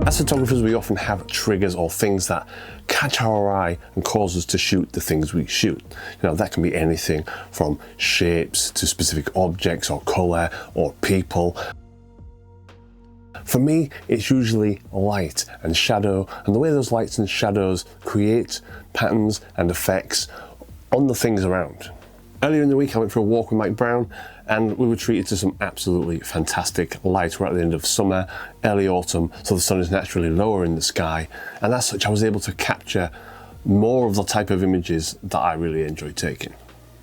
As photographers, we often have triggers or things that catch our eye and cause us to shoot the things we shoot. You know, that can be anything from shapes to specific objects or colour or people. For me, it's usually light and shadow, and the way those lights and shadows create patterns and effects on the things around. Earlier in the week, I went for a walk with Mike Brown, and we were treated to some absolutely fantastic light. We're at the end of summer, early autumn, so the sun is naturally lower in the sky, and as such I was able to capture more of the type of images that I really enjoy taking.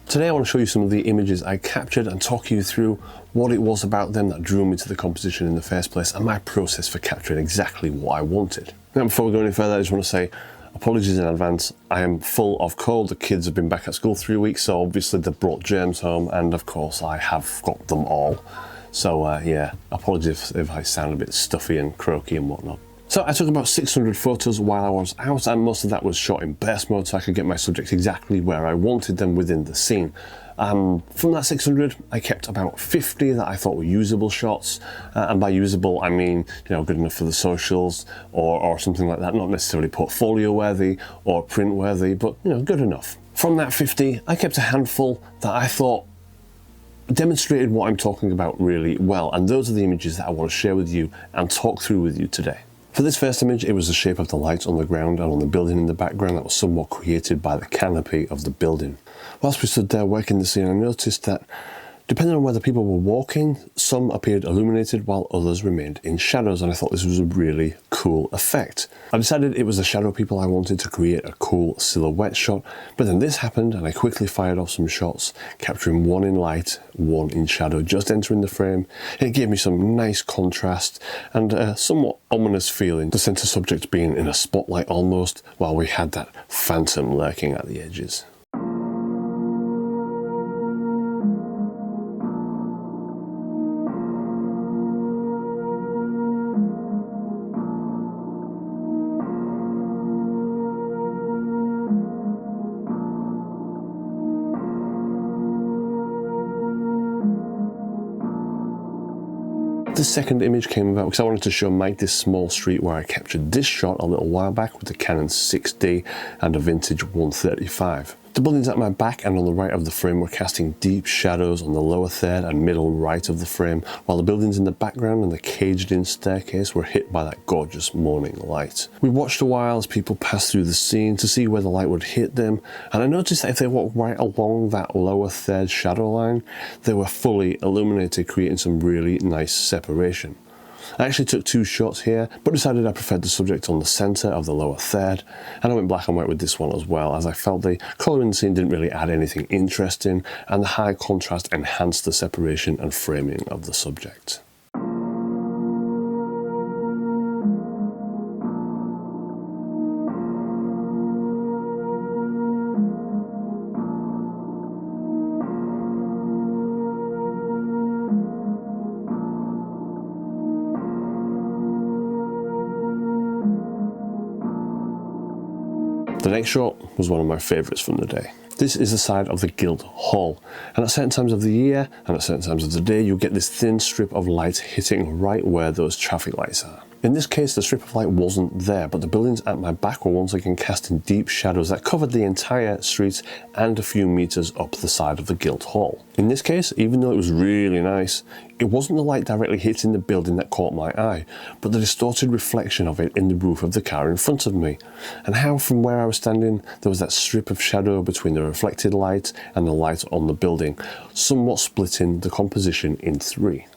Today I want to show you some of the images I captured and talk you through what it was about them that drew me to the composition in the first place and my process for capturing exactly what I wanted. Now, before we go any further, I just want to say apologies in advance. I am full of cold. The kids have been back at school 3 weeks, so obviously they've brought germs home, and of course I have got them all. So yeah, apologies if I sound a bit stuffy and croaky and whatnot. So I took about 600 photos while I was out, and most of that was shot in burst mode so I could get my subjects exactly where I wanted them within the scene. From that 600, I kept about 50 that I thought were usable shots, and by usable I mean, you know, good enough for the socials or something like that, not necessarily portfolio worthy or print worthy, but you know, good enough. From that 50, I kept a handful that I thought demonstrated what I'm talking about really well, and those are the images that I want to share with you and talk through with you today. For this first image, it was the shape of the lights on the ground and on the building in the background that was somewhat created by the canopy of the building. Whilst we stood there working the scene, I noticed that depending on whether people were walking, some appeared illuminated while others remained in shadows, and I thought this was a really cool effect. I decided it was the shadow people I wanted to create a cool silhouette shot, but then this happened and I quickly fired off some shots, capturing one in light, one in shadow, just entering the frame. It gave me some nice contrast and a somewhat ominous feeling, the centre subject being in a spotlight almost, while we had that phantom lurking at the edges. The second image came about because I wanted to show Mike this small street where I captured this shot a little while back with the Canon 6D and a vintage 135. The buildings at my back and on the right of the frame were casting deep shadows on the lower third and middle right of the frame, while the buildings in the background and the caged-in staircase were hit by that gorgeous morning light. We watched a while as people passed through the scene to see where the light would hit them, and I noticed that if they walked right along that lower third shadow line, they were fully illuminated, creating some really nice separation. I actually took 2 shots here, but decided I preferred the subject on the centre of the lower third, and I went black and white with this one as well, as I felt the colour in the scene didn't really add anything interesting, and the high contrast enhanced the separation and framing of the subject. The next shot was one of my favourites from the day. This is the side of the Guildhall, and at certain times of the year and at certain times of the day you get this thin strip of light hitting right where those traffic lights are. In this case, the strip of light wasn't there, but the buildings at my back were once again casting deep shadows that covered the entire street and a few metres up the side of the Guildhall. In this case, even though it was really nice, it wasn't the light directly hitting the building that caught my eye, but the distorted reflection of it in the roof of the car in front of me, and how from where I was standing there was that strip of shadow between the reflected light and the light on the building, somewhat splitting the composition in 3.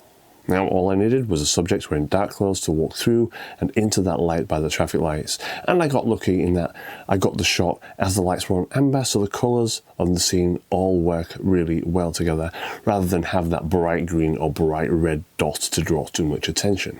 Now all I needed was a subject wearing dark clothes to walk through and into that light by the traffic lights, and I got lucky in that I got the shot as the lights were on amber, so the colours of the scene all work really well together, rather than have that bright green or bright red dot to draw too much attention.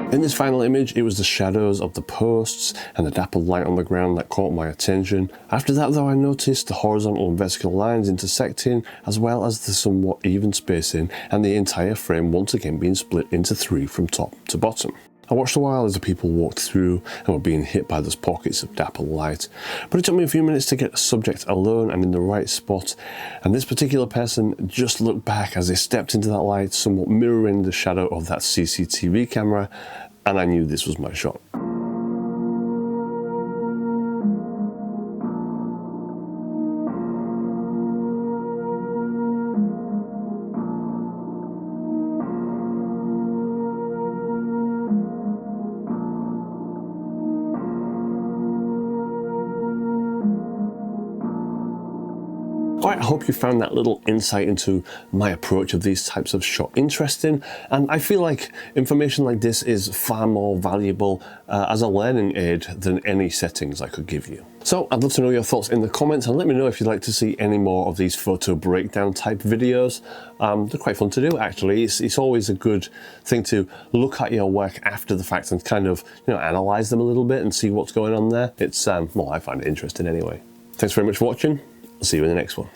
In this final image, it was the shadows of the posts and the dappled light on the ground that caught my attention. After that though, I noticed the horizontal and vertical lines intersecting, as well as the somewhat even spacing, and the entire frame once again being split into 3 from top to bottom. I watched a while as the people walked through and were being hit by those pockets of dappled light, but it took me a few minutes to get the subject alone and in the right spot, and this particular person just looked back as they stepped into that light, somewhat mirroring the shadow of that CCTV camera, and I knew this was my shot. Alright, I hope you found that little insight into my approach of these types of shot interesting, and I feel like information like this is far more valuable as a learning aid than any settings I could give you. So I'd love to know your thoughts in the comments, and let me know if you'd like to see any more of these photo breakdown type videos. They're quite fun to do actually. It's always a good thing to look at your work after the fact and kind of, you know, analyze them a little bit and see what's going on there. It's well, I find it interesting anyway. Thanks very much for watching. I'll see you in the next one.